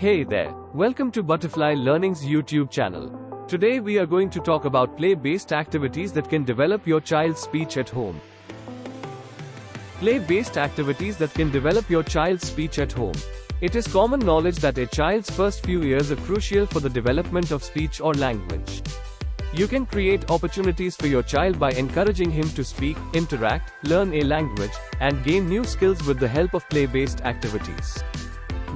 Hey there, welcome to Butterfly Learning's YouTube channel. Today we are going to talk about play-based activities that can develop your child's speech at home. Play-based activities that can develop your child's speech at home. It is common knowledge that a child's first few years are crucial for the development of speech or language. You can create opportunities for your child by encouraging him to speak, interact, learn a language, and gain new skills with the help of play-based activities.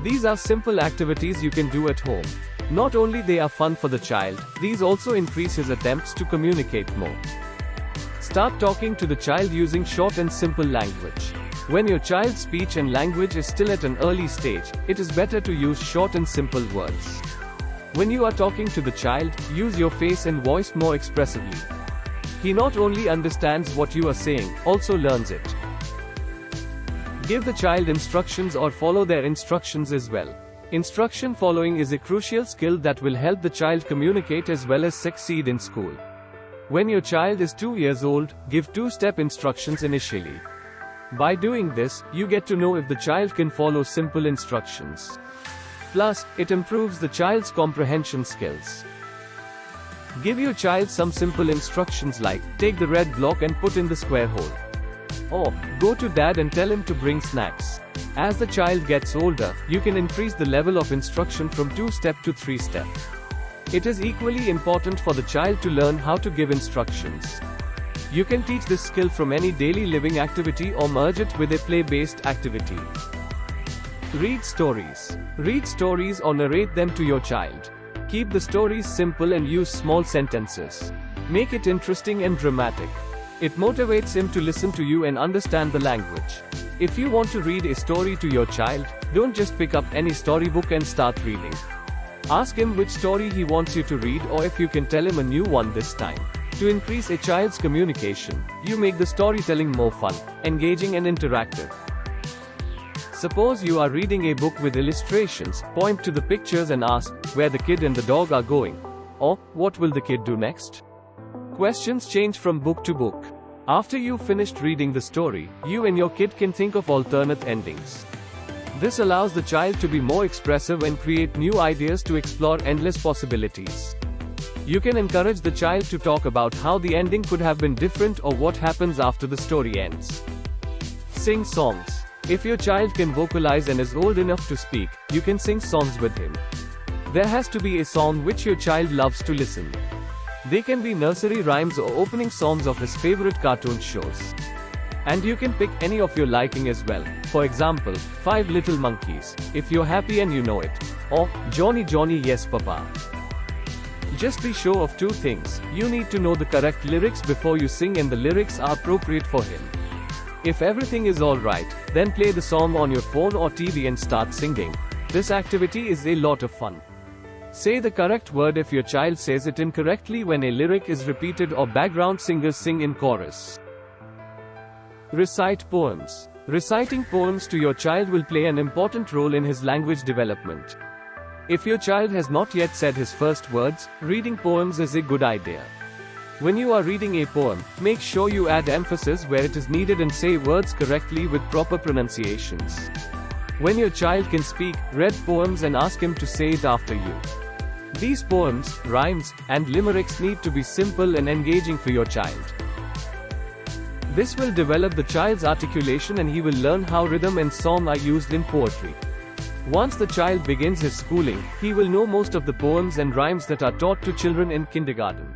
These are simple activities you can do at home. Not only they are fun for the child, these also increase his attempts to communicate more. Start talking to the child using short and simple language. When your child's speech and language is still at an early stage, it is better to use short and simple words. When you are talking to the child, use your face and voice more expressively. He not only understands what you are saying, also learns it. Give the child instructions or follow their instructions as well. Instruction following is a crucial skill that will help the child communicate as well as succeed in school. When your child is 2 years old, give two-step instructions initially. By doing this, you get to know if the child can follow simple instructions. Plus, it improves the child's comprehension skills. Give your child some simple instructions like, take the red block and put in the square hole. Or, go to dad and tell him to bring snacks. As the child gets older, you can increase the level of instruction from 2-step to 3-step. It is equally important for the child to learn how to give instructions. You can teach this skill from any daily living activity or merge it with a play-based activity. Read stories. Read stories or narrate them to your child. Keep the stories simple and use small sentences. Make it interesting and dramatic. It motivates him to listen to you and understand the language. If you want to read a story to your child, don't just pick up any storybook and start reading. Ask him which story he wants you to read or if you can tell him a new one this time. To increase a child's communication, you make the storytelling more fun, engaging and interactive. Suppose you are reading a book with illustrations, point to the pictures and ask, where the kid and the dog are going. Or, what will the kid do next? Questions change from book to book. After you've finished reading the story, you and your kid can think of alternate endings. This allows the child to be more expressive and create new ideas to explore endless possibilities. You can encourage the child to talk about how the ending could have been different or what happens after the story ends. Sing songs. If your child can vocalize and is old enough to speak, you can sing songs with him. There has to be a song which your child loves to listen. They can be nursery rhymes or opening songs of his favorite cartoon shows. And you can pick any of your liking as well. For example, 5 Little Monkeys, if you're happy and you know it. Or, Johnny Johnny Yes Papa. Just be sure of 2 things. You need to know the correct lyrics before you sing and the lyrics are appropriate for him. If everything is alright, then play the song on your phone or TV and start singing. This activity is a lot of fun. Say the correct word if your child says it incorrectly when a lyric is repeated or background singers sing in chorus. Recite poems. Reciting poems to your child will play an important role in his language development. If your child has not yet said his first words, reading poems is a good idea. When you are reading a poem, make sure you add emphasis where it is needed and say words correctly with proper pronunciations. When your child can speak, read poems and ask him to say it after you. These poems, rhymes, and limericks need to be simple and engaging for your child. This will develop the child's articulation and he will learn how rhythm and song are used in poetry. Once the child begins his schooling, he will know most of the poems and rhymes that are taught to children in kindergarten.